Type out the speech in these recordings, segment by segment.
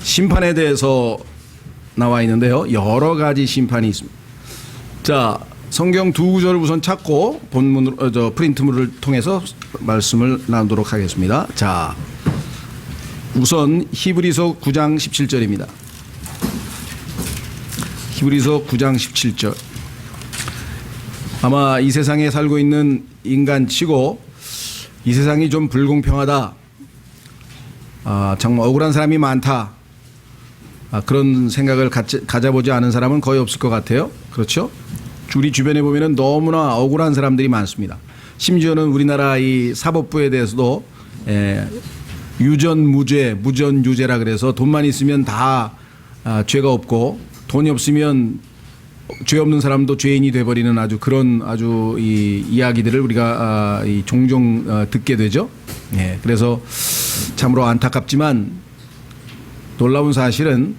심판에 대해서 나와 있는데요. 여러 가지 심판이 있습니다. 자, 성경 두 구절을 우선 찾고 본문으로 프린트물을 통해서 말씀을 나누도록 하겠습니다. 자, 우선 히브리서 9장 17절입니다. 히브리서 9장 17절. 아마 이 세상에 살고 있는 인간치고 이 세상이 좀 불공평하다, 정말 억울한 사람이 많다, 그런 생각을 가져보지 않은 사람은 거의 없을 것 같아요. 그렇죠? 우리 주변에 보면은 너무나 억울한 사람들이 많습니다. 심지어는 우리나라 이 사법부에 대해서도 유전무죄, 무전유죄라 그래서 돈만 있으면 다 죄가 없고 돈이 없으면 죄 없는 사람도 죄인이 돼버리는 아주 그런 아주 이 이야기들을 우리가 종종 듣게 되죠. 그래서 참으로 안타깝지만 놀라운 사실은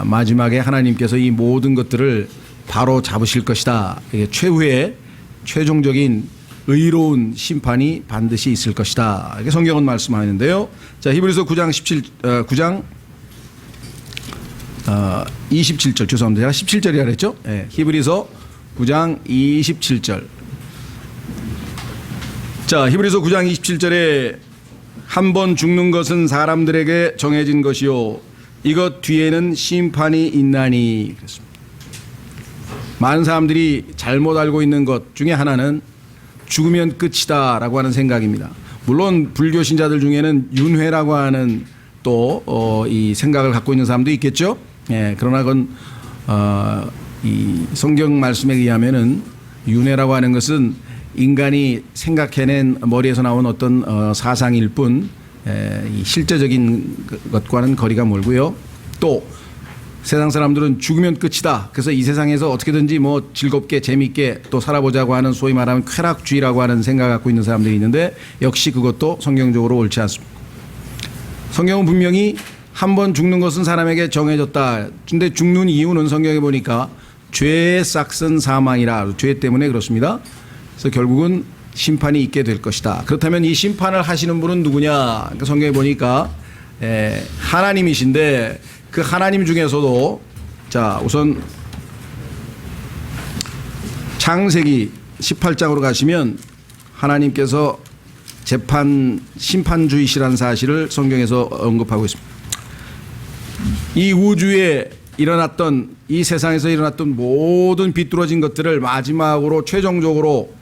마지막에 하나님께서 이 모든 것들을 바로 잡으실 것이다. 이게 최후의 최종적인 의로운 심판이 반드시 있을 것이다. 이게 성경은 말씀하는데요. 자, 히브리서 9장 27절, 죄송합니다. 제가 17절이라 그랬죠? 히브리서 9장 27절. 자, 히브리서 9장 27절에 한 번 죽는 것은 사람들에게 정해진 것이요 이것 뒤에는 심판이 있나니 그랬습니다. 많은 사람들이 잘못 알고 있는 것 중에 하나는 죽으면 끝이다 라고 하는 생각입니다. 물론 불교 신자들 중에는 윤회라고 하는 또 이 생각을 갖고 있는 사람도 있겠죠. 그러나 그건 이 성경 말씀에 의하면은 윤회라고 하는 것은 인간이 생각해낸 머리에서 나온 어떤 사상일 뿐 이 실제적인 것과는 거리가 멀고요. 또 세상 사람들은 죽으면 끝이다. 그래서 이 세상에서 어떻게든지 뭐 즐겁게 재미있게 또 살아보자고 하는 소위 말하면 쾌락주의라고 하는 생각을 갖고 있는 사람들이 있는데 역시 그것도 성경적으로 옳지 않습니다. 성경은 분명히 한 번 죽는 것은 사람에게 정해졌다. 근데 죽는 이유는 성경에 보니까 죄의 싹슨 사망이라, 죄 때문에 그렇습니다. 그래서 결국은 심판이 있게 될 것이다. 그렇다면 이 심판을 하시는 분은 누구냐? 그러니까 성경에 보니까 하나님이신데 그 하나님 중에서도 자, 우선 창세기 18장으로 가시면 하나님께서 심판주이시라는 사실을 성경에서 언급하고 있습니다. 이 우주에 일어났던, 이 세상에서 일어났던 모든 비뚤어진 것들을 마지막으로 최종적으로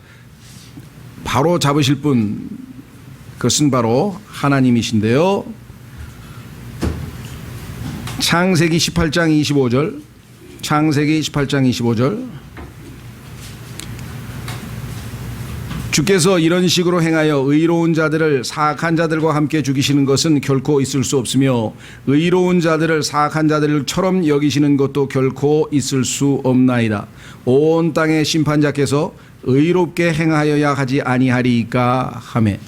바로 잡으실 분, 그것은 바로 하나님이신데요. 창세기 18장 25절, 창세기 18장 25절. 주께서 이런 식으로 행하여 의로운 자들을 사악한 자들과 함께 죽이시는 것은 결코 있을 수 없으며 의로운 자들을 사악한 자들처럼 여기시는 것도 결코 있을 수 없나이다. 온 땅의 심판자께서 의롭게 행하여야 하지 아니하리까 하매.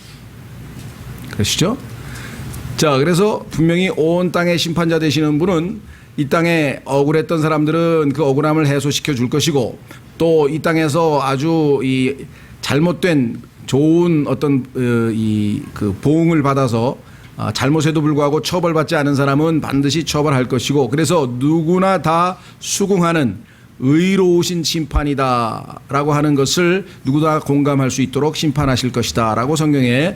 그러시죠? 자, 그래서 분명히 온 땅의 심판자 되시는 분은 이 땅에 억울했던 사람들은 그 억울함을 해소시켜 줄 것이고 또 이 땅에서 아주 이 잘못된 좋은 어떤 그 보응을 받아서 잘못에도 불구하고 처벌받지 않은 사람은 반드시 처벌할 것이고 그래서 누구나 다 수긍하는 의로우신 심판이다 라고 하는 것을 누구나 공감할 수 있도록 심판하실 것이다 라고 성경에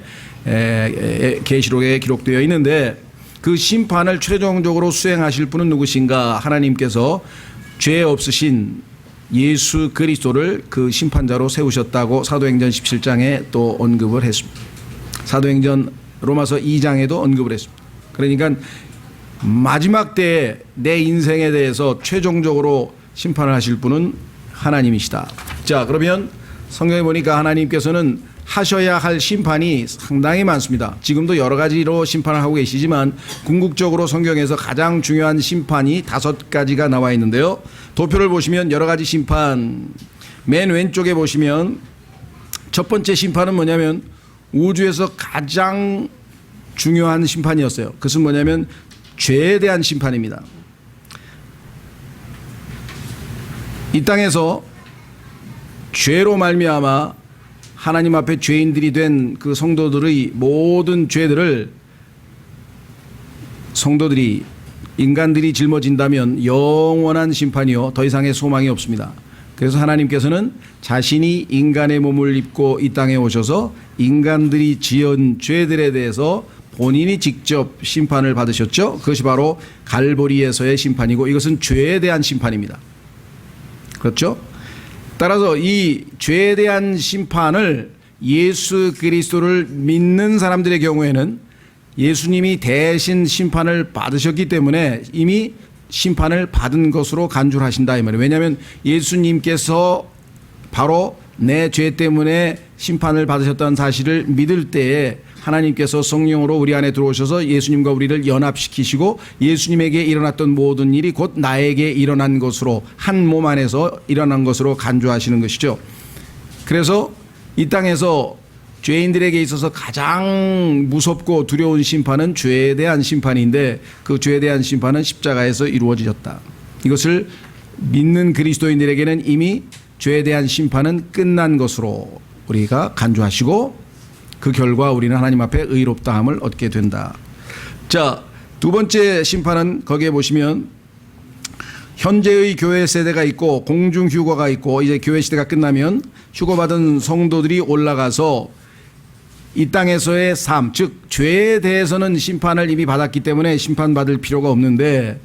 계시록에 기록되어 있는데 그 심판을 최종적으로 수행하실 분은 누구신가? 하나님께서 죄 없으신 예수 그리스도를 그 심판자로 세우셨다고 사도행전 17장에 또 언급을 했습니다. 사도행전 로마서 2장에도 언급을 했습니다. 그러니까 마지막 때에 내 인생에 대해서 최종적으로 심판을 하실 분은 하나님이시다. 자, 그러면 성경에 보니까 하나님께서는 하셔야 할 심판이 상당히 많습니다. 지금도 여러 가지로 심판을 하고 계시지만 궁극적으로 성경에서 가장 중요한 심판이 5가지가 나와 있는데요. 도표를 보시면 여러 가지 심판, 맨 왼쪽에 보시면 첫 번째 심판은 뭐냐면 우주에서 가장 중요한 심판이었어요. 그것은 뭐냐면 죄에 대한 심판입니다. 이 땅에서 죄로 말미암아 하나님 앞에 죄인들이 된 그 성도들의 모든 죄들을 성도들이 인간들이 짊어진다면 영원한 심판이요 더 이상의 소망이 없습니다. 그래서 하나님께서는 자신이 인간의 몸을 입고 이 땅에 오셔서 인간들이 지은 죄들에 대해서 본인이 직접 심판을 받으셨죠. 그것이 바로 갈보리에서의 심판이고 이것은 죄에 대한 심판입니다. 그렇죠? 따라서 이 죄에 대한 심판을 예수 그리스도를 믿는 사람들의 경우에는 예수님이 대신 심판을 받으셨기 때문에 이미 심판을 받은 것으로 간주를 하신다 이 말이에요. 왜냐하면 예수님께서 바로 내 죄 때문에 심판을 받으셨다는 사실을 믿을 때에 하나님께서 성령으로 우리 안에 들어오셔서 예수님과 우리를 연합시키시고 예수님에게 일어났던 모든 일이 곧 나에게 일어난 것으로 한 몸 안에서 일어난 것으로 간주하시는 것이죠. 그래서 이 땅에서 죄인들에게 있어서 가장 무섭고 두려운 심판은 죄에 대한 심판인데 그 죄에 대한 심판은 십자가에서 이루어지셨다. 이것을 믿는 그리스도인들에게는 이미 죄에 대한 심판은 끝난 것으로 우리가 간주하시고 그 결과 우리는 하나님 앞에 의롭다함을 얻게 된다. 자, 두 번째 심판은 거기에 보시면 현재의 교회 세대가 있고 공중휴거가 있고 이제 교회 시대가 끝나면 휴거받은 성도들이 올라가서 이 땅에서의 삶, 즉 죄에 대해서는 심판을 이미 받았기 때문에 심판받을 필요가 없는데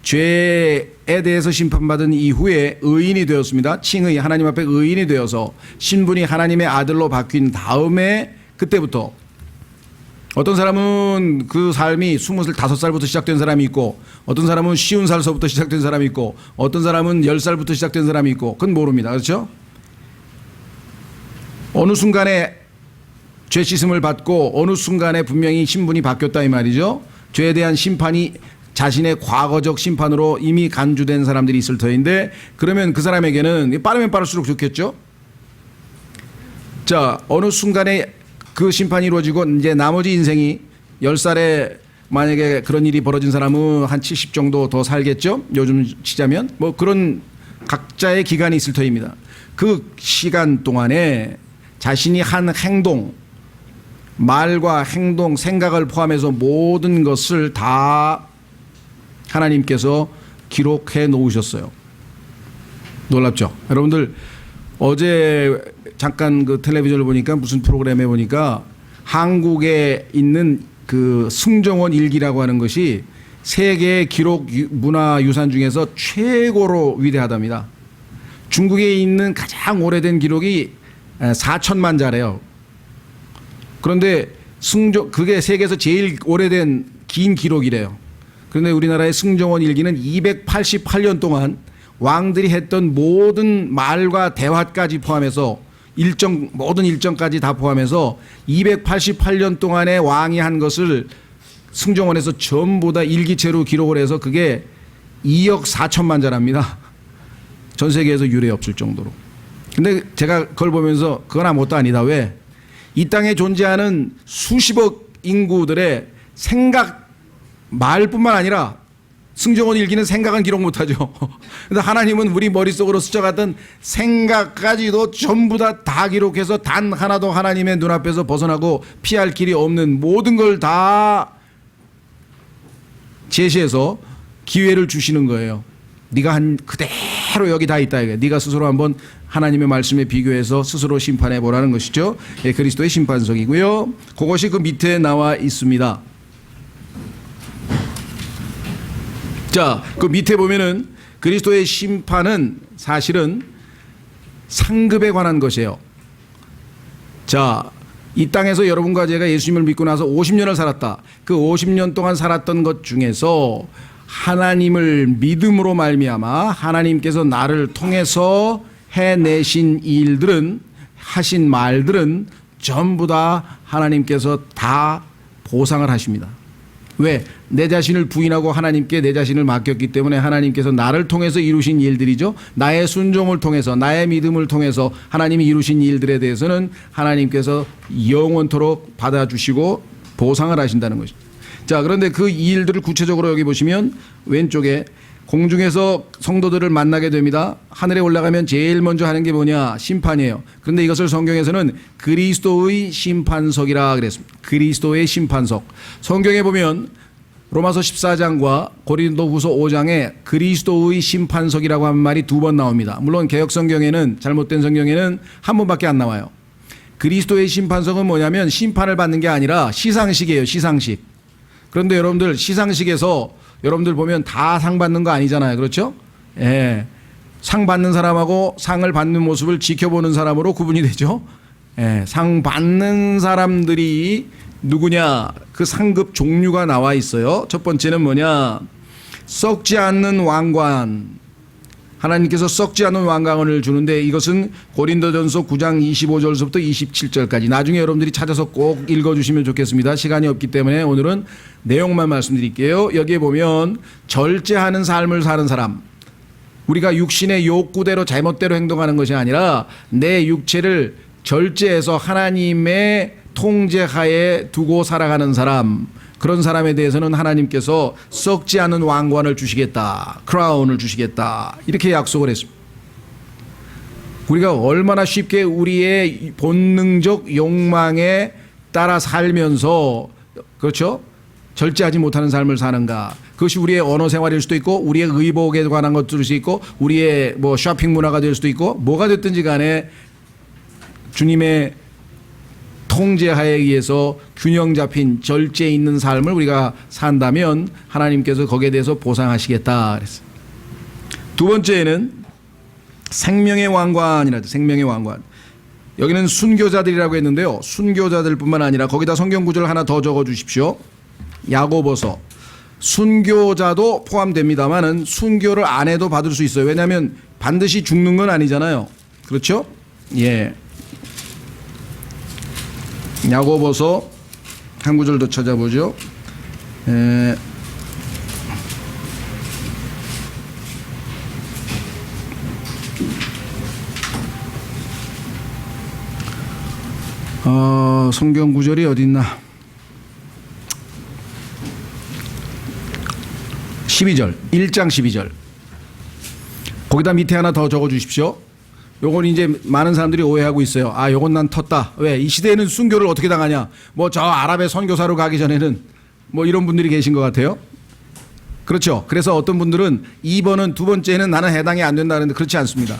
죄에 대해서 심판받은 이후에 의인이 되었습니다. 칭의 하나님 앞에 의인이 되어서 신분이 하나님의 아들로 바뀐 다음에 그때부터 어떤 사람은 그 삶이 25살부터 시작된 사람이 있고 어떤 사람은 50살서부터 시작된 사람이 있고 어떤 사람은 10살부터 시작된 사람이 있고 그건 모릅니다. 그렇죠? 어느 순간에 죄 씻음을 받고 어느 순간에 분명히 신분이 바뀌었다 이 말이죠. 죄에 대한 심판이 자신의 과거적 심판으로 이미 간주된 사람들이 있을 터인데 그러면 그 사람에게는 빠르면 빠를수록 좋겠죠. 자, 어느 순간에 그 심판이 이루어지고 이제 나머지 인생이 10살에 만약에 그런 일이 벌어진 사람은 한 70 정도 더 살겠죠. 요즘 치자면 뭐 그런 각자의 기간이 있을 터입니다. 그 시간 동안에 자신이 한 행동 말과 행동, 생각을 포함해서 모든 것을 다 하나님께서 기록해 놓으셨어요. 놀랍죠? 여러분들 어제 잠깐 그 텔레비전을 보니까 무슨 프로그램에 보니까 한국에 있는 그 승정원 일기라고 하는 것이 세계 기록 문화유산 중에서 최고로 위대하답니다. 중국에 있는 가장 오래된 기록이 4천만 자래요. 그런데 그게 세계에서 제일 오래된 긴 기록이래요. 그런데 우리나라의 승정원 일기는 288년 동안 왕들이 했던 모든 말과 대화까지 포함해서 모든 일정까지 다 포함해서 288년 동안에 왕이 한 것을 승정원에서 전부 다 일기체로 기록을 해서 그게 2억 4천만 자랍니다. 전 세계에서 유례 없을 정도로. 근데 제가 그걸 보면서 그건 아무것도 아니다. 왜? 이 땅에 존재하는 수십억 인구들의 생각, 말뿐만 아니라 승정원 일기는 생각은 기록 못하죠. 근데 하나님은 우리 머릿속으로 스쳐갔던 생각까지도 전부 다 기록해서 단 하나도 하나님의 눈앞에서 벗어나고 피할 길이 없는 모든 걸 다 제시해서 기회를 주시는 거예요. 네가 한 그대로 여기 다 있다 이게. 네가 스스로 한번 하나님의 말씀에 비교해서 스스로 심판해 보라는 것이죠. 예, 그리스도의 심판석이고요. 그것이 그 밑에 나와 있습니다. 자, 그 밑에 보면은 그리스도의 심판은 사실은 상급에 관한 것이에요. 자, 이 땅에서 여러분과 제가 예수님을 믿고 나서 50년을 살았다. 그 50년 동안 살았던 것 중에서 하나님을 믿음으로 말미암아 하나님께서 나를 통해서 해내신 일들은 하신 말들은 전부 다 하나님께서 다 보상을 하십니다. 왜? 내 자신을 부인하고 하나님께 내 자신을 맡겼기 때문에 하나님께서 나를 통해서 이루신 일들이죠. 나의 순종을 통해서 나의 믿음을 통해서 하나님이 이루신 일들에 대해서는 하나님께서 영원토록 받아주시고 보상을 하신다는 것이죠. 자, 그런데 그 일들을 구체적으로 여기 보시면 왼쪽에 공중에서 성도들을 만나게 됩니다. 하늘에 올라가면 제일 먼저 하는 게 뭐냐? 심판이에요. 그런데 이것을 성경에서는 그리스도의 심판석이라 그랬습니다. 그리스도의 심판석. 성경에 보면 로마서 14장과 고린도후서 5장에 그리스도의 심판석이라고 하는 말이 2번 나옵니다. 물론 개역성경에는, 잘못된 성경에는 한 번밖에 안 나와요. 그리스도의 심판석은 뭐냐면 심판을 받는 게 아니라 시상식이에요. 시상식. 그런데 여러분들 시상식에서 여러분들 보면 다 상 받는 거 아니잖아요. 그렇죠? 예. 상 받는 사람하고 상을 받는 모습을 지켜보는 사람으로 구분이 되죠. 예. 상 받는 사람들이 누구냐? 그 상급 종류가 나와 있어요. 첫 번째는 뭐냐? 썩지 않는 왕관. 하나님께서 썩지 않는 왕관을 주는데 이것은 고린도전서 9장 25절부터 27절까지. 나중에 여러분들이 찾아서 꼭 읽어주시면 좋겠습니다. 시간이 없기 때문에 오늘은 내용만 말씀드릴게요. 여기에 보면 절제하는 삶을 사는 사람. 우리가 육신의 욕구대로 잘못대로 행동하는 것이 아니라 내 육체를 절제해서 하나님의 통제하에 두고 살아가는 사람, 그런 사람에 대해서는 하나님께서 썩지 않은 왕관을 주시겠다, 크라운을 주시겠다, 이렇게 약속을 했습니다. 우리가 얼마나 쉽게 우리의 본능적 욕망에 따라 살면서, 그렇죠? 절제하지 못하는 삶을 사는가. 그것이 우리의 언어 생활일 수도 있고 우리의 의복에 관한 것들일 수도 있고 우리의 뭐 쇼핑 문화가 될 수도 있고 뭐가 됐든지 간에 주님의 통제하에 의해서 균형 잡힌 절제 있는 삶을 우리가 산다면 하나님께서 거기에 대해서 보상하시겠다 그랬어요. 두 번째는 생명의 왕관이라죠. 생명의 왕관. 여기는 순교자들이라고 했는데요. 순교자들뿐만 아니라 거기다 성경 구절 하나 더 적어 주십시오. 야고보서. 순교자도 포함됩니다만은 순교를 안 해도 받을 수 있어요. 왜냐하면 반드시 죽는 건 아니잖아요. 그렇죠? 예. 야고보서 한 구절 더 찾아보죠. 성경 구절이 어디 있나? 12절, 1장 12절. 거기다 밑에 하나 더 적어 주십시오. 요건 이제 많은 사람들이 오해하고 있어요. 아, 요건 난 텄다. 왜? 이 시대에는 순교를 어떻게 당하냐? 뭐 저 아랍의 선교사로 가기 전에는 뭐 이런 분들이 계신 것 같아요. 그렇죠. 그래서 어떤 분들은 2번은 두 번째는 나는 해당이 안 된다는데 그렇지 않습니다.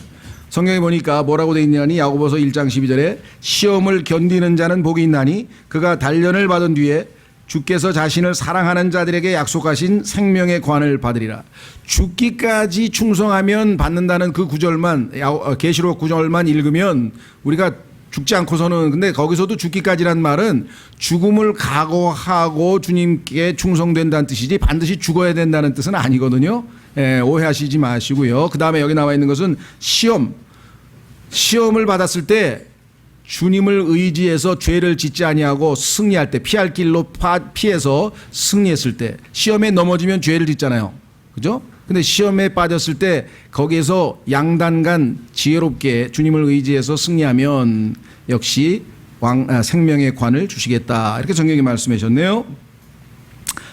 성경에 보니까 뭐라고 돼 있냐니 야고보서 1장 12절에 시험을 견디는 자는 복이 있나니 그가 단련을 받은 뒤에 주께서 자신을 사랑하는 자들에게 약속하신 생명의 관을 받으리라. 죽기까지 충성하면 받는다는 그 구절만, 계시록 구절만 읽으면 우리가 죽지 않고서는, 근데 거기서도 죽기까지란 말은 죽음을 각오하고 주님께 충성된다는 뜻이지 반드시 죽어야 된다는 뜻은 아니거든요. 예, 오해하시지 마시고요. 그 다음에 여기 나와 있는 것은 시험을 받았을 때 주님을 의지해서 죄를 짓지 아니하고 승리할 때, 피할 길로 피해서 승리했을 때, 시험에 넘어지면 죄를 짓잖아요. 그죠? 근데 시험에 빠졌을 때 거기에서 양단간 지혜롭게 주님을 의지해서 승리하면 역시 생명의 관을 주시겠다. 이렇게 성경이 말씀해 주셨네요.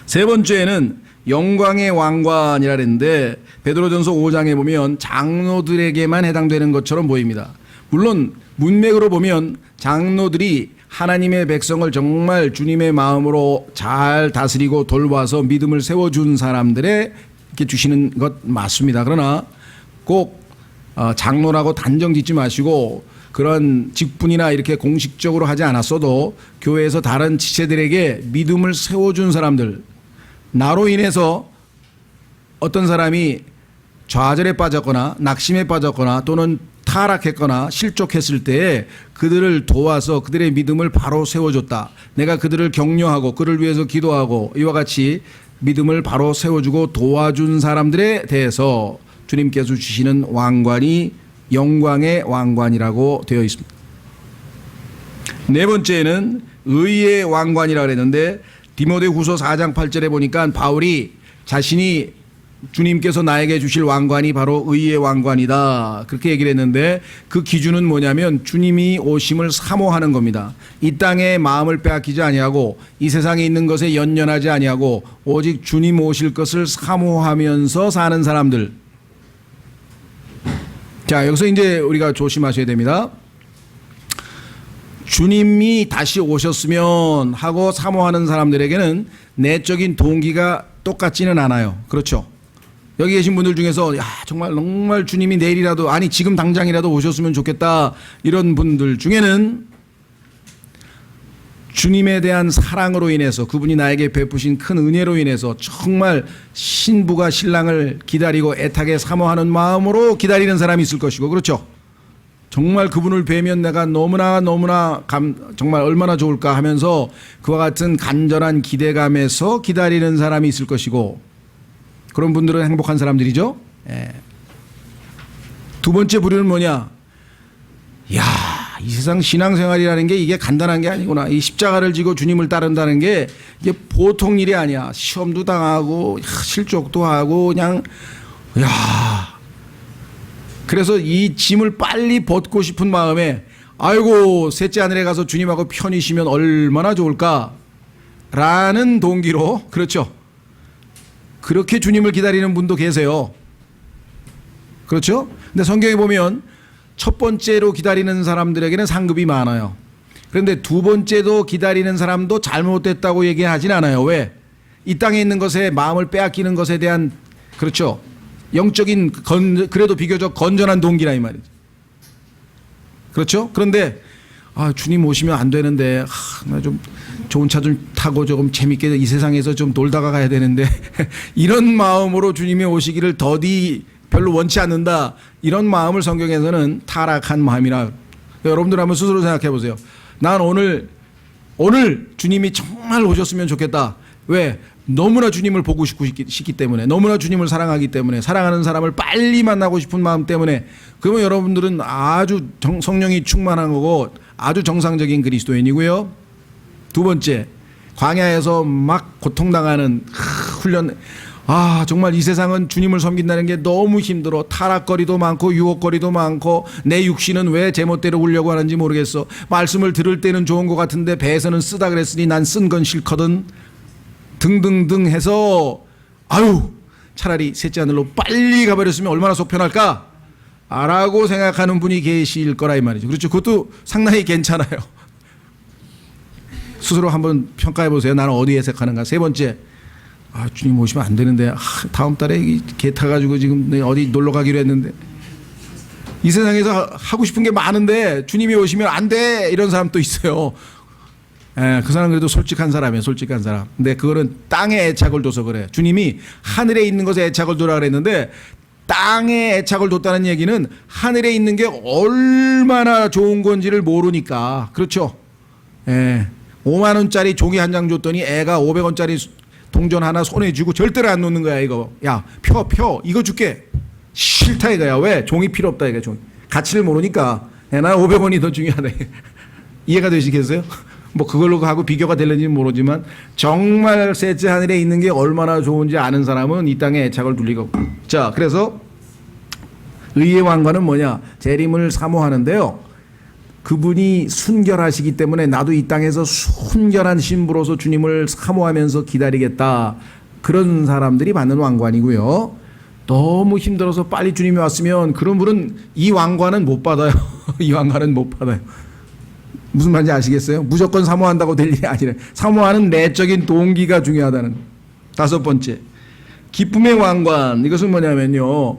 세 번째는 영광의 왕관이라 그랬는데 베드로전서 5장에 보면 장로들에게만 해당되는 것처럼 보입니다. 물론 문맥으로 보면 장로들이 하나님의 백성을 정말 주님의 마음으로 잘 다스리고 돌봐서 믿음을 세워준 사람들에 이렇게 주시는 것 맞습니다. 그러나 꼭 장로라고 단정 짓지 마시고 그런 직분이나 이렇게 공식적으로 하지 않았어도 교회에서 다른 지체들에게 믿음을 세워준 사람들, 나로 인해서 어떤 사람이 좌절에 빠졌거나 낙심에 빠졌거나 또는 타락했거나 실족했을 때에 그들을 도와서 그들의 믿음을 바로 세워줬다. 내가 그들을 격려하고 그를 위해서 기도하고 이와 같이 믿음을 바로 세워주고 도와준 사람들에 대해서 주님께서 주시는 왕관이 영광의 왕관이라고 되어 있습니다. 네 번째는 의의 왕관이라고 그랬는데 디모데후서 4장 8절에 보니까 바울이 자신이 주님께서 나에게 주실 왕관이 바로 의의 왕관이다. 그렇게 얘기를 했는데 그 기준은 뭐냐면 주님이 오심을 사모하는 겁니다. 이 땅에 마음을 빼앗기지 아니하고 이 세상에 있는 것에 연연하지 아니하고 오직 주님 오실 것을 사모하면서 사는 사람들. 자, 여기서 이제 우리가 조심하셔야 됩니다. 주님이 다시 오셨으면 하고 사모하는 사람들에게는 내적인 동기가 똑같지는 않아요. 그렇죠? 여기 계신 분들 중에서 야 정말 주님이 내일이라도 아니 지금 당장이라도 오셨으면 좋겠다 이런 분들 중에는 주님에 대한 사랑으로 인해서 그분이 나에게 베푸신 큰 은혜로 인해서 정말 신부가 신랑을 기다리고 애타게 사모하는 마음으로 기다리는 사람이 있을 것이고 그렇죠? 정말 그분을 뵈면 내가 너무나 정말 얼마나 좋을까 하면서 그와 같은 간절한 기대감에서 기다리는 사람이 있을 것이고 그런 분들은 행복한 사람들이죠. 예. 두 번째 부류는 뭐냐? 야, 이 세상 신앙생활이라는 게 이게 간단한 게 아니구나. 이 십자가를 지고 주님을 따른다는 게 이게 보통 일이 아니야. 시험도 당하고 실족도 하고 그냥 야. 그래서 이 짐을 빨리 벗고 싶은 마음에 아이고 셋째 하늘에 가서 주님하고 편히 쉬면 얼마나 좋을까라는 동기로 그렇죠. 그렇게 주님을 기다리는 분도 계세요. 그렇죠? 근데 성경에 보면 첫 번째로 기다리는 사람들에게는 상급이 많아요. 그런데 두 번째도 기다리는 사람도 잘못됐다고 얘기하진 않아요. 왜? 이 땅에 있는 것에 마음을 빼앗기는 것에 대한 그렇죠. 영적인 그래도 비교적 건전한 동기라 이 말이죠. 그렇죠? 그런데 아, 주님 오시면 안 되는데 나 좀 좋은 차 좀 타고 조금 재밌게 이 세상에서 좀 놀다가 가야 되는데 이런 마음으로 주님이 오시기를 더디 별로 원치 않는다. 이런 마음을 성경에서는 타락한 마음이라. 여러분들 한번 스스로 생각해 보세요. 난 오늘 주님이 정말 오셨으면 좋겠다. 왜? 너무나 주님을 보고 싶기 때문에, 너무나 주님을 사랑하기 때문에, 사랑하는 사람을 빨리 만나고 싶은 마음 때문에. 그러면 여러분들은 아주 성령이 충만한 거고 아주 정상적인 그리스도인이고요. 두 번째, 광야에서 막 고통당하는 훈련. 아, 정말 이 세상은 주님을 섬긴다는 게 너무 힘들어. 타락거리도 많고 유혹거리도 많고 내 육신은 왜 제멋대로 울려고 하는지 모르겠어. 말씀을 들을 때는 좋은 것 같은데 배에서는 쓰다 그랬으니 난 쓴 건 싫거든. 등등등 해서 아유 차라리 셋째 하늘로 빨리 가버렸으면 얼마나 속 편할까? 라고 생각하는 분이 계실 거라 이 말이죠. 그렇죠. 그것도 상당히 괜찮아요. 스스로 한번 평가해 보세요. 나는 어디에 속하는가. 세 번째, 아, 주님 오시면 안 되는데 다음 달에 개 타가지고 지금 어디 놀러 가기로 했는데 이 세상에서 하고 싶은 게 많은데 주님이 오시면 안 돼 이런 사람 또 있어요. 예, 그 사람은 그래도 솔직한 사람이에요. 솔직한 사람. 근데 그거는 땅에 애착을 둬서 그래. 주님이 하늘에 있는 것에 애착을 두라 그랬는데 땅에 애착을 뒀다는 얘기는 하늘에 있는 게 얼마나 좋은 건지를 모르니까. 그렇죠. 예, 5만 원짜리 종이 한 장 줬더니 애가 500원짜리 동전 하나 손에 쥐고 절대로 안 놓는 거야. 이거 야 펴 이거 줄게. 싫다 이거야. 왜? 종이 필요 없다 이거야. 종이 가치를 모르니까. 난 500원이 더 중요하다. 이해가 되시겠어요? 뭐 그걸로 하고 비교가 될는지는 모르지만 정말 셋째 하늘에 있는 게 얼마나 좋은지 아는 사람은 이 땅에 애착을 둘 리가 없고. 자, 그래서 의의 왕관은 뭐냐? 재림을 사모하는데요. 그분이 순결하시기 때문에 나도 이 땅에서 순결한 신부로서 주님을 사모하면서 기다리겠다. 그런 사람들이 받는 왕관이고요. 너무 힘들어서 빨리 주님이 왔으면 그런 분은 이 왕관은 못 받아요. 이 왕관은 못 받아요. 무슨 말인지 아시겠어요? 무조건 사모한다고 될 일이 아니라 사모하는 내적인 동기가 중요하다는. 다섯 번째, 기쁨의 왕관. 이것은 뭐냐면요,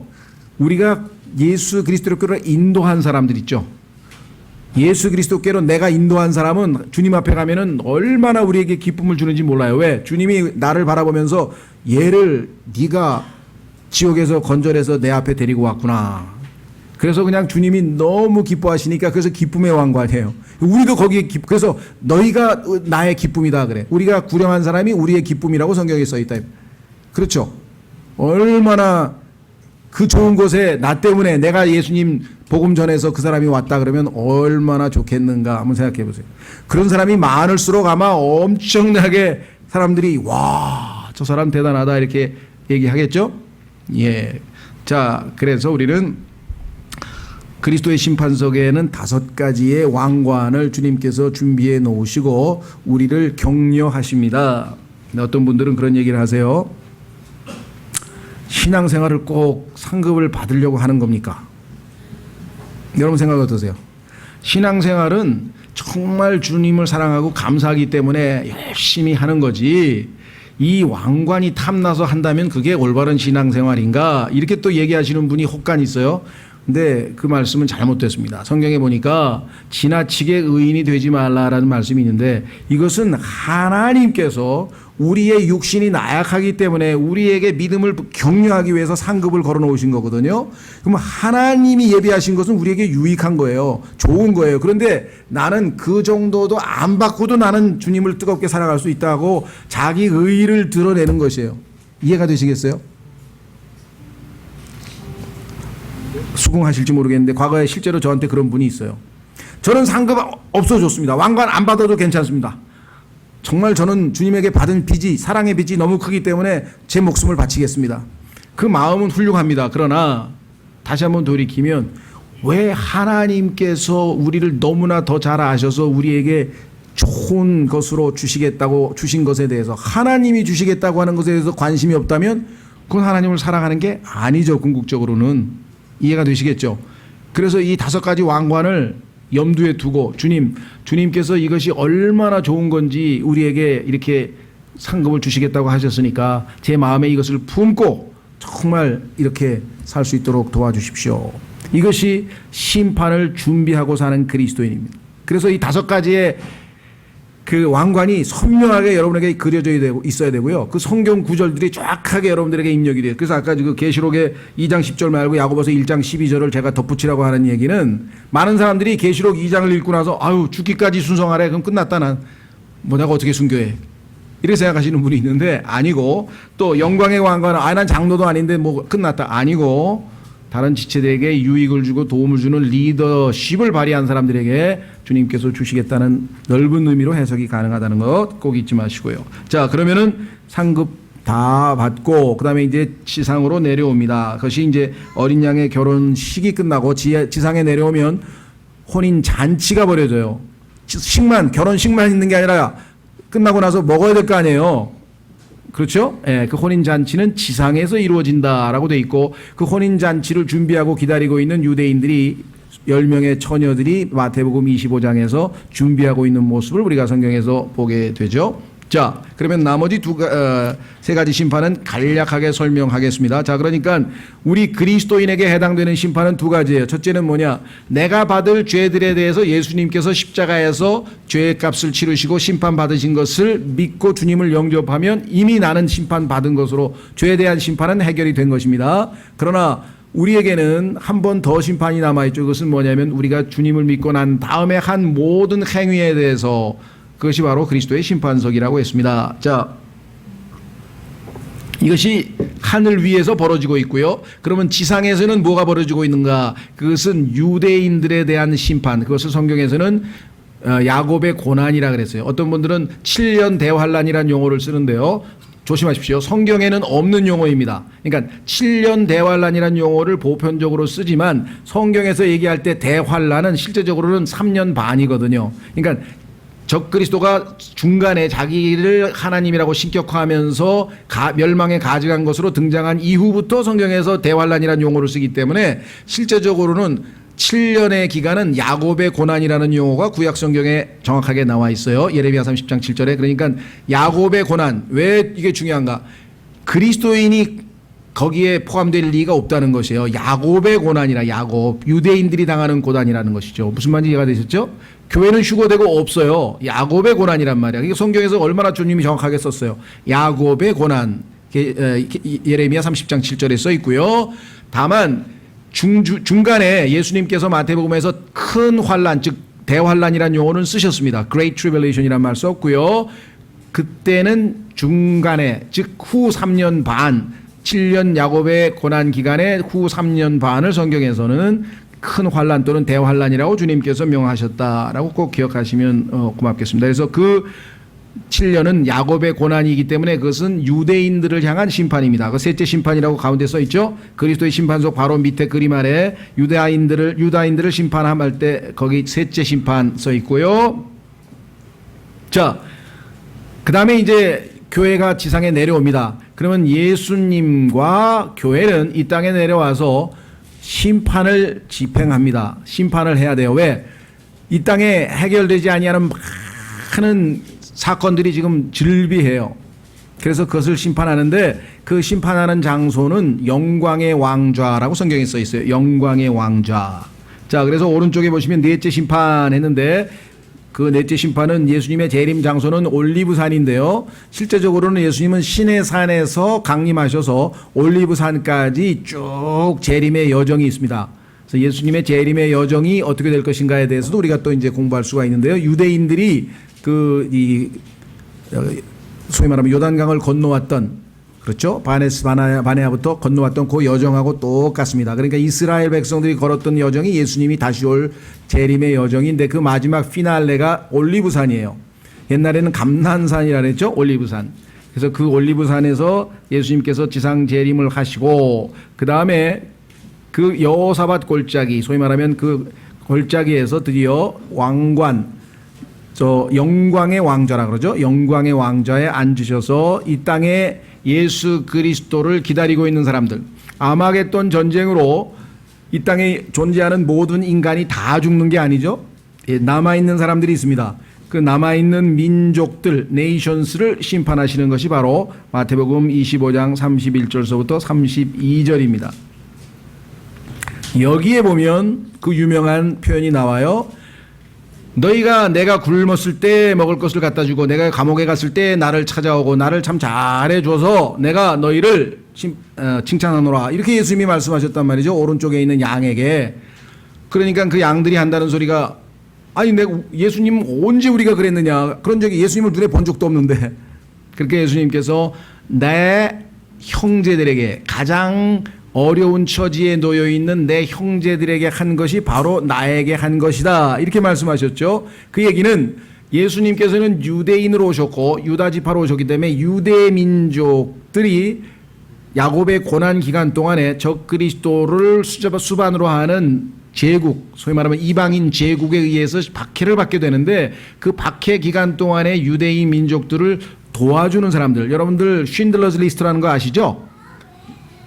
우리가 예수 그리스도께로 인도한 사람들 있죠. 예수 그리스도께로 내가 인도한 사람은 주님 앞에 가면은 얼마나 우리에게 기쁨을 주는지 몰라요. 왜? 주님이 나를 바라보면서 얘를 네가 지옥에서 건져내서 내 앞에 데리고 왔구나. 그래서 그냥 주님이 너무 기뻐하시니까 그래서 기쁨의 왕관이에요. 우리도 거기에 그래서 너희가 나의 기쁨이다 그래. 우리가 구령한 사람이 우리의 기쁨이라고 성경에 써 있다. 그렇죠. 얼마나 그 좋은 곳에 나 때문에 내가 예수님 복음 전해서 그 사람이 왔다 그러면 얼마나 좋겠는가 한번 생각해 보세요. 그런 사람이 많을수록 아마 엄청나게 사람들이 와, 저 사람 대단하다 이렇게 얘기하겠죠. 예. 자, 그래서 우리는 그리스도의 심판석에는 5가지의 왕관을 주님께서 준비해 놓으시고 우리를 격려하십니다. 어떤 분들은 그런 얘기를 하세요. 신앙생활을 꼭 상급을 받으려고 하는 겁니까? 여러분 생각 어떠세요? 신앙생활은 정말 주님을 사랑하고 감사하기 때문에 열심히 하는 거지, 이 왕관이 탐나서 한다면 그게 올바른 신앙생활인가? 이렇게 또 얘기하시는 분이 혹간 있어요. 근데 그 말씀은 잘못됐습니다. 성경에 보니까 지나치게 의인이 되지 말라라는 말씀이 있는데 이것은 하나님께서 우리의 육신이 나약하기 때문에 우리에게 믿음을 격려하기 위해서 상급을 걸어 놓으신 거거든요. 그럼 하나님이 예비하신 것은 우리에게 유익한 거예요. 좋은 거예요. 그런데 나는 그 정도도 안 받고도 나는 주님을 뜨겁게 살아갈 수 있다고 자기 의의를 드러내는 것이에요. 이해가 되시겠어요? 수긍하실지 모르겠는데 과거에 실제로 저한테 그런 분이 있어요. 저는 상급 없어졌습니다. 왕관 안 받아도 괜찮습니다. 정말 저는 주님에게 받은 빚이, 사랑의 빚이 너무 크기 때문에 제 목숨을 바치겠습니다. 그 마음은 훌륭합니다. 그러나 다시 한번 돌이키면 왜 하나님께서 우리를 너무나 더 잘 아셔서 우리에게 좋은 것으로 주시겠다고 주신 것에 대해서, 하나님이 주시겠다고 하는 것에 대해서 관심이 없다면 그건 하나님을 사랑하는 게 아니죠. 궁극적으로는. 이해가 되시겠죠? 그래서 이 5가지 왕관을 염두에 두고 주님께서 이것이 얼마나 좋은 건지 우리에게 이렇게 상급을 주시겠다고 하셨으니까 제 마음에 이것을 품고 정말 이렇게 살 수 있도록 도와주십시오. 이것이 심판을 준비하고 사는 그리스도인입니다. 그래서 이 5가지의 그 왕관이 선명하게 여러분에게 그려져 있어야 되고요. 그 성경 구절들이 정확하게 여러분들에게 입력이 돼요. 그래서 아까 그 계시록의 2장 10절 말고 야고보서 1장 12절을 제가 덧붙이라고 하는 얘기는, 많은 사람들이 계시록 2장을 읽고 나서 아유 죽기까지 순종하래, 그럼 끝났다, 난 뭐 내가 어떻게 순교해, 이렇게 생각하시는 분이 있는데 아니고, 또 영광의 왕관은 난 장로도 아닌데 뭐 끝났다, 아니고 다른 지체들에게 유익을 주고 도움을 주는 리더십을 발휘한 사람들에게 주님께서 주시겠다는 넓은 의미로 해석이 가능하다는 것 꼭 잊지 마시고요. 자, 그러면은 상급 다 받고 그다음에 이제 지상으로 내려옵니다. 그것이 이제 어린 양의 결혼식이 끝나고 지상에 내려오면 혼인 잔치가 벌어져요. 결혼식만 있는 게 아니라 끝나고 나서 먹어야 될 거 아니에요. 그렇죠? 예, 그 혼인잔치는 지상에서 이루어진다라고 돼 있고, 그 혼인잔치를 준비하고 기다리고 있는 유대인들이 10명의 처녀들이 마태복음 25장에서 준비하고 있는 모습을 우리가 성경에서 보게 되죠. 자, 그러면 나머지 3가지 심판은 간략하게 설명하겠습니다. 자, 그러니까 우리 그리스도인에게 해당되는 심판은 2가지예요. 첫째는 뭐냐? 내가 받을 죄들에 대해서 예수님께서 십자가에서 죄의 값을 치르시고 심판받으신 것을 믿고 주님을 영접하면 이미 나는 심판받은 것으로 죄에 대한 심판은 해결이 된 것입니다. 그러나 우리에게는 한 번 더 심판이 남아있죠. 그것은 뭐냐면 우리가 주님을 믿고 난 다음에 한 모든 행위에 대해서, 그것이 바로 그리스도의 심판석이라고 했습니다. 자, 이것이 하늘 위에서 벌어지고 있고요. 그러면 지상에서는 뭐가 벌어지고 있는가? 그것은 유대인들에 대한 심판. 그것을 성경에서는 야곱의 고난이라 그랬어요. 어떤 분들은 7년 대환란이라는 용어를 쓰는데요. 조심하십시오. 성경에는 없는 용어입니다. 그러니까 7년 대환란이라는 용어를 보편적으로 쓰지만 성경에서 얘기할 때 대환란은 실제적으로는 3년 반이거든요. 그러니까 적그리스도가 중간에 자기를 하나님이라고 신격화하면서 멸망에 가져간 것으로 등장한 이후부터 성경에서 대환란이라는 용어를 쓰기 때문에 실제적으로는 7년의 기간은 야곱의 고난이라는 용어가 구약 성경에 정확하게 나와 있어요. 예레미야 30장 7절에. 그러니까 야곱의 고난, 왜 이게 중요한가? 그리스도인이 거기에 포함될 리가 없다는 것이에요. 야곱의 고난이라, 유대인들이 당하는 고난이라는 것이죠. 무슨 말인지 이해가 되셨죠? 교회는 휴거되고 없어요. 야곱의 고난이란 말이야. 이게 성경에서 얼마나 주님이 정확하게 썼어요. 야곱의 고난, 예레미야 30장 7절에 써 있고요. 다만 중간에 예수님께서 마태복음에서 큰 환란, 즉 대환란이라는 용어는 쓰셨습니다. Great Tribulation이란 말 썼고요. 그때는 중간에, 즉 후 3년 반, 7년 야곱의 고난 기간에 후 3년 반을 성경에서는 큰 환란 또는 대환란이라고 주님께서 명하셨다라고 꼭 기억하시면 고맙겠습니다. 그래서 그 7년은 야곱의 고난이기 때문에 그것은 유대인들을 향한 심판입니다. 그 셋째 심판이라고 가운데 써 있죠. 그리스도의 심판석 바로 밑에 그림 아래 유다인들을 심판할 때 거기 셋째 심판 써 있고요. 자, 그 다음에 이제 교회가 지상에 내려옵니다. 그러면 예수님과 교회는 이 땅에 내려와서 심판을 집행합니다. 심판을 해야 돼요. 왜? 이 땅에 해결되지 아니하는 많은 사건들이 지금 즐비해요. 그래서 그것을 심판하는데 그 심판하는 장소는 영광의 왕좌라고 성경에 써 있어요. 영광의 왕좌. 자, 그래서 오른쪽에 보시면 넷째 심판 했는데 그 넷째 심판은 예수님의 재림 장소는 올리브산인데요. 실제적으로는 예수님은 신의 산에서 강림하셔서 올리브산까지 쭉 재림의 여정이 있습니다. 그래서 예수님의 재림의 여정이 어떻게 될 것인가에 대해서도 우리가 또 이제 공부할 수가 있는데요. 유대인들이 소위 말하면 요단강을 건너왔던, 그렇죠? 바네스 바네아부터 건너왔던 그 여정하고 똑같습니다. 그러니까 이스라엘 백성들이 걸었던 여정이 예수님이 다시 올 재림의 여정인데 그 마지막 피날레가 올리브산이에요. 옛날에는 감난산이라 그랬죠? 올리브산. 그래서 그 올리브산에서 예수님께서 지상 재림을 하시고 그 다음에 그 여호사밧 골짜기, 소위 말하면 그 골짜기에서 드디어 왕관, 영광의 왕좌라 그러죠. 영광의 왕좌에 앉으셔서 이 땅에 예수 그리스도를 기다리고 있는 사람들, 아마겟돈 전쟁으로 이 땅에 존재하는 모든 인간이 다 죽는 게 아니죠. 남아있는 사람들이 있습니다. 그 남아있는 민족들, 네이션스를 심판하시는 것이 바로 마태복음 25장 31절서부터 32절입니다. 여기에 보면 그 유명한 표현이 나와요. 너희가 내가 굶었을 때 먹을 것을 갖다 주고 내가 감옥에 갔을 때 나를 찾아오고 나를 참 잘해 줘서 내가 너희를 칭찬하노라. 이렇게 예수님이 말씀하셨단 말이죠. 오른쪽에 있는 양에게. 그러니까 그 양들이 한다는 소리가, 아니 내가 예수님 언제 우리가 그랬느냐. 그런 적이 예수님을 눈에 본 적도 없는데. 그렇게 예수님께서 내 형제들에게, 가장 어려운 처지에 놓여 있는 내 형제들에게 한 것이 바로 나에게 한 것이다. 이렇게 말씀하셨죠. 그 얘기는 예수님께서는 유대인으로 오셨고 유다 지파로 오셨기 때문에 유대 민족들이 야곱의 고난 기간 동안에 적 그리스도를 수반으로 하는 제국, 소위 말하면 이방인 제국에 의해서 박해를 받게 되는데 그 박해 기간 동안에 유대인 민족들을 도와주는 사람들, 여러분들 쉰들러스 리스트라는 거 아시죠?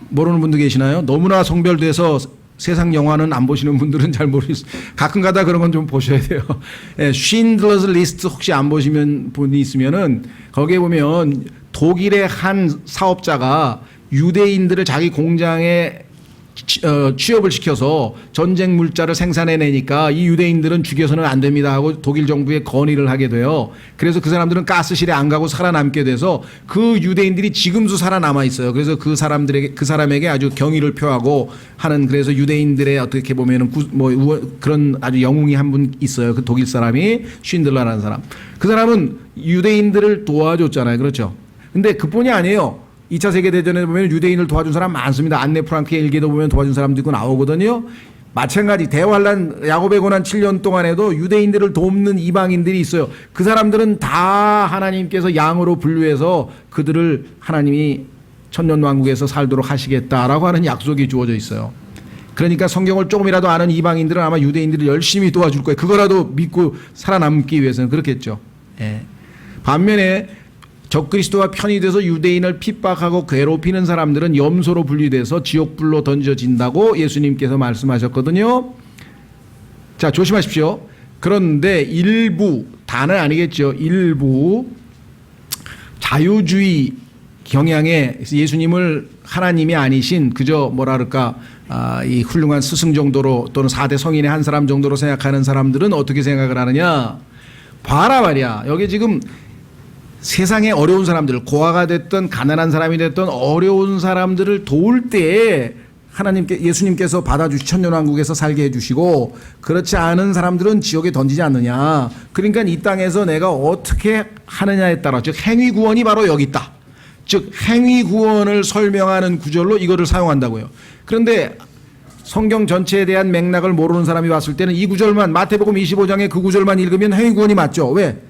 모르는 분도 계시나요? 너무나 성별돼서 세상 영화는 안 보시는 분들은 잘 모르겠어요. 가끔 가다 그런 건 좀 보셔야 돼요. 쉰들러스 리스트 혹시 안 보시면 분이 있으면은 거기에 보면 독일의 한 사업자가 유대인들을 자기 공장에 취업을 시켜서 전쟁 물자를 생산해내니까 이 유대인들은 죽여서는 안 됩니다 하고 독일 정부에 건의를 하게 돼요. 그래서 그 사람들은 가스실에 안 가고 살아남게 돼서 그 유대인들이 지금도 살아남아 있어요. 그래서 그 사람에게 아주 경의를 표하고 하는, 그래서 유대인들의 어떻게 보면은 그런 아주 영웅이 한 분 있어요. 그 독일 사람이 쉰들러라는 사람. 그 사람은 유대인들을 도와줬잖아요. 그렇죠. 근데 그뿐이 아니에요. 2차 세계대전에 보면 유대인을 도와준 사람 많습니다. 안네 프랑크의 일기도 보면 도와준 사람도 있고 나오거든요. 마찬가지 대환란, 야곱의 고난 7년 동안에도 유대인들을 돕는 이방인들이 있어요. 그 사람들은 다 하나님께서 양으로 분류해서 그들을 하나님이 천년왕국에서 살도록 하시겠다라고 하는 약속이 주어져 있어요. 그러니까 성경을 조금이라도 아는 이방인들은 아마 유대인들을 열심히 도와줄 거예요. 그거라도 믿고 살아남기 위해서는 그렇겠죠. 예. 반면에 적그리스도와 편이 돼서 유대인을 핍박하고 괴롭히는 사람들은 염소로 분리돼서 지옥불로 던져진다고 예수님께서 말씀하셨거든요. 자, 조심하십시오. 그런데 일부, 다는 아니겠죠. 일부 자유주의 경향에 예수님을 하나님이 아니신 그저 이 훌륭한 스승 정도로 또는 4대 성인의 한 사람 정도로 생각하는 사람들은 어떻게 생각을 하느냐. 봐라 말이야. 여기 지금 세상에 어려운 사람들, 고아가 됐던 가난한 사람이 됐던 어려운 사람들을 도울 때에 예수님께서 받아주시 천년왕국에서 살게 해주시고, 그렇지 않은 사람들은 지옥에 던지지 않느냐. 그러니까 이 땅에서 내가 어떻게 하느냐에 따라, 즉 행위구원이 바로 여기 있다. 즉 행위구원을 설명하는 구절로 이거를 사용한다고요. 그런데 성경 전체에 대한 맥락을 모르는 사람이 봤을 때는 이 구절만, 마태복음 25장의 그 구절만 읽으면 행위구원이 맞죠. 왜?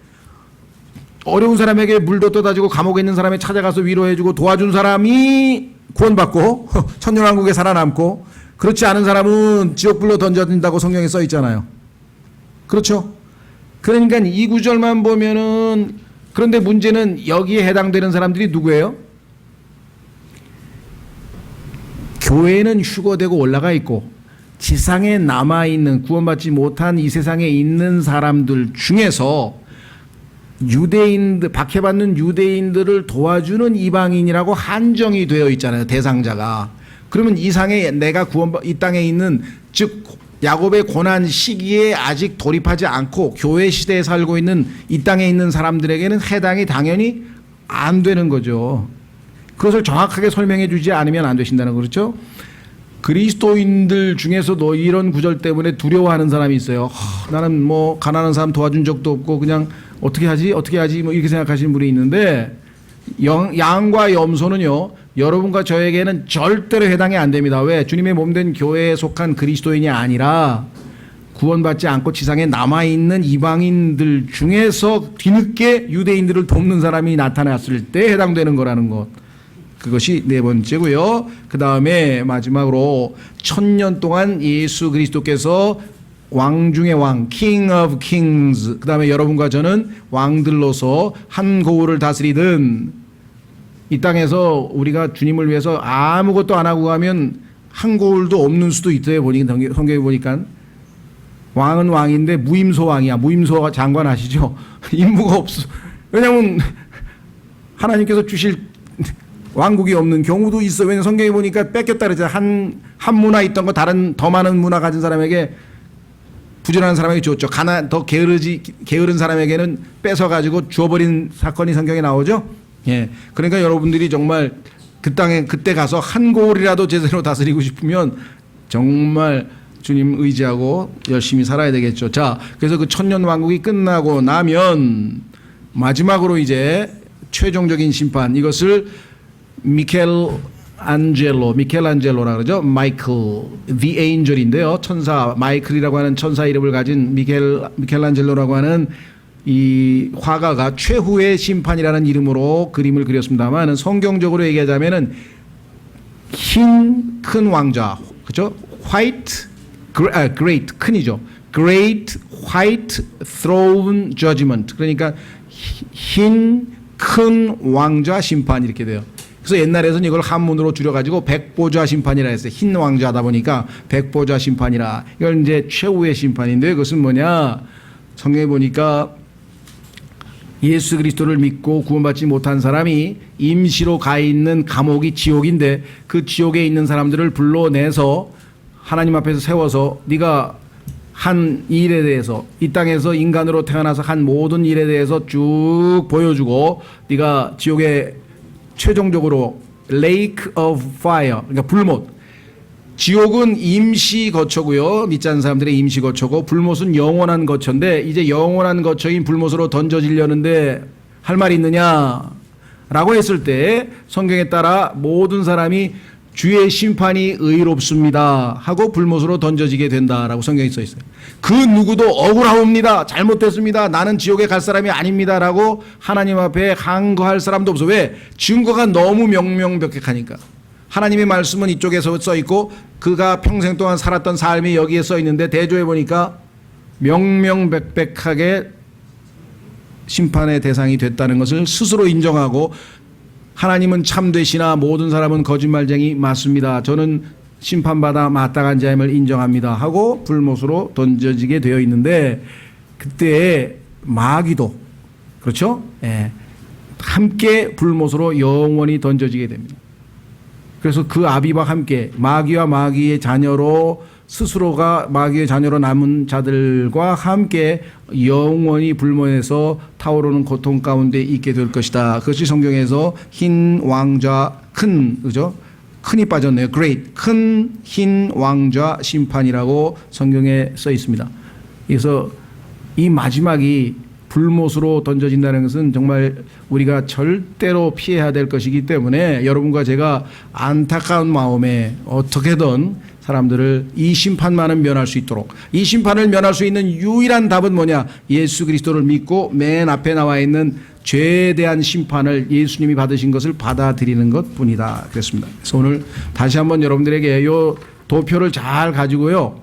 어려운 사람에게 물도 떠다주고 감옥에 있는 사람에 찾아가서 위로해주고 도와준 사람이 구원받고 천년왕국에 살아남고, 그렇지 않은 사람은 지옥불로 던져진다고 성경에 써 있잖아요. 그렇죠? 그러니까 이 구절만 보면은, 그런데 문제는 여기에 해당되는 사람들이 누구예요? 교회는 휴거되고 올라가 있고 지상에 남아있는 구원받지 못한 이 세상에 있는 사람들 중에서 유대인들, 박해받는 유대인들을 도와주는 이방인이라고 한정이 되어 있잖아요. 대상자가. 그러면 이상의 내가 이 땅에 있는, 즉 야곱의 고난 시기에 아직 돌입하지 않고 교회 시대에 살고 있는 이 땅에 있는 사람들에게는 해당이 당연히 안 되는 거죠. 그것을 정확하게 설명해 주지 않으면 안 되신다는 거죠. 그리스도인들 중에서도 이런 구절 때문에 두려워하는 사람이 있어요. 나는 뭐 가난한 사람 도와준 적도 없고 그냥 어떻게 하지 뭐 이렇게 생각하시는 분이 있는데, 양과 염소는요 여러분과 저에게는 절대로 해당이 안 됩니다. 왜? 주님의 몸된 교회에 속한 그리스도인이 아니라 구원받지 않고 지상에 남아있는 이방인들 중에서 뒤늦게 유대인들을 돕는 사람이 나타났을 때 해당되는 거라는 것. 그것이 네 번째고요. 그 다음에 마지막으로 1000년 동안 예수 그리스도께서 왕 중의 왕, King of Kings, 그 다음에 여러분과 저는 왕들로서 한 고을을 다스리든, 이 땅에서 우리가 주님을 위해서 아무것도 안 하고 가면 한 고을도 없는 수도 있어요. 성경에 보니까 왕은 왕인데 무임소 왕이야. 무임소 장관 아시죠? 임무가 없어. 왜냐하면 하나님께서 주실 왕국이 없는 경우도 있어. 왜냐하면 성경에 보니까 뺏겼다 그러잖아요. 한 문화 있던 거 다른 더 많은 문화 가진 사람에게, 부지런한 사람에게 줬죠. 더 게으른 사람에게는 뺏어가지고 주어버린 사건이 성경에 나오죠. 예. 그러니까 여러분들이 정말 그 땅에 그때 가서 한 고을이라도 제대로 다스리고 싶으면 정말 주님 의지하고 열심히 살아야 되겠죠. 자, 그래서 그 1000년 왕국이 끝나고 나면 마지막으로 이제 최종적인 심판, 이것을 미켈안젤로라 그러죠. 마이클, the angel인데요. 천사, 마이클이라고 하는 천사 이름을 가진 미켈안젤로라고 하는 이 화가가 최후의 심판이라는 이름으로 그림을 그렸습니다만, 성경적으로 얘기하자면은 흰 큰 왕자, 그죠? great 큰이죠. Great White Throne Judgment. 그러니까 흰 큰 왕자 심판 이렇게 돼요. 그래서 옛날에는 이걸 한문으로 줄여가지고 백보좌 심판이라 했어요. 흰 왕자다 보니까 백보좌 심판이라. 이걸 이제 최후의 심판인데, 그것은 뭐냐? 성경에 보니까 예수 그리스도를 믿고 구원받지 못한 사람이 임시로 가 있는 감옥이 지옥인데, 그 지옥에 있는 사람들을 불러내서 하나님 앞에서 세워서 네가 한 일에 대해서, 이 땅에서 인간으로 태어나서 한 모든 일에 대해서 쭉 보여주고, 네가 지옥에 최종적으로 Lake of Fire, 그러니까 불못. 지옥은 임시 거처고요. 믿지 않는 사람들의 임시 거처고, 불못은 영원한 거처인데, 이제 영원한 거처인 불못으로 던져지려는데 할 말이 있느냐? 라고 했을 때 성경에 따라 모든 사람이 주의 심판이 의롭습니다 하고 불못으로 던져지게 된다라고 성경에 써 있어요. 그 누구도 억울하옵니다, 잘못됐습니다, 나는 지옥에 갈 사람이 아닙니다 라고 하나님 앞에 항거할 사람도 없어. 왜? 증거가 너무 명명백백하니까. 하나님의 말씀은 이쪽에서 써 있고 그가 평생 동안 살았던 삶이 여기에 써 있는데, 대조해 보니까 명명백백하게 심판의 대상이 됐다는 것을 스스로 인정하고, 하나님은 참되시나 모든 사람은 거짓말쟁이 맞습니다, 저는 심판받아 마땅한 자임을 인정합니다 하고 불못으로 던져지게 되어 있는데, 그때 마귀도 그렇죠? 예, 함께 불못으로 영원히 던져지게 됩니다. 그래서 그 아비와 함께 마귀와 마귀의 자녀로, 스스로가 마귀의 자녀로 남은 자들과 함께 영원히 불못에서 타오르는 고통 가운데 있게 될 것이다. 그것이 성경에서 흰 왕좌, 큰, 그죠? 큰이 빠졌네요. Great, 큰 흰 왕좌 심판이라고 성경에 써 있습니다. 그래서 이 마지막이 불못으로 던져진다는 것은 정말 우리가 절대로 피해야 될 것이기 때문에, 여러분과 제가 안타까운 마음에 어떻게든 사람들을 이 심판만은 면할 수 있도록, 이 심판을 면할 수 있는 유일한 답은 뭐냐? 예수 그리스도를 믿고 맨 앞에 나와 있는 죄에 대한 심판을 예수님이 받으신 것을 받아들이는 것뿐이다 그랬습니다. 그래서 오늘 다시 한번 여러분들에게 이 도표를 잘 가지고요,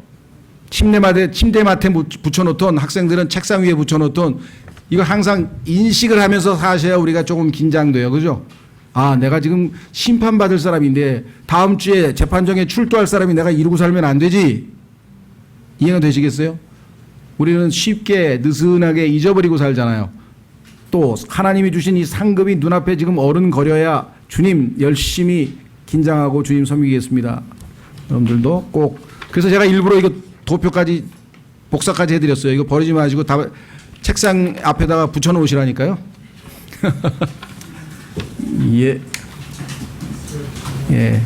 침대맡에 붙여놓던, 학생들은 책상 위에 붙여놓던, 이거 항상 인식을 하면서 사셔야 우리가 조금 긴장돼요. 그죠? 아, 내가 지금 심판받을 사람인데 다음 주에 재판정에 출두할 사람이 내가 이러고 살면 안 되지. 이해가 되시겠어요? 우리는 쉽게 느슨하게 잊어버리고 살잖아요. 또 하나님이 주신 이 상급이 눈앞에 지금 어른거려야 주님 열심히 긴장하고 주님 섬기겠습니다. 여러분들도 꼭. 그래서 제가 일부러 이거 도표까지 복사까지 해드렸어요. 이거 버리지 마시고 다 책상 앞에다가 붙여놓으시라니까요. 예. 예.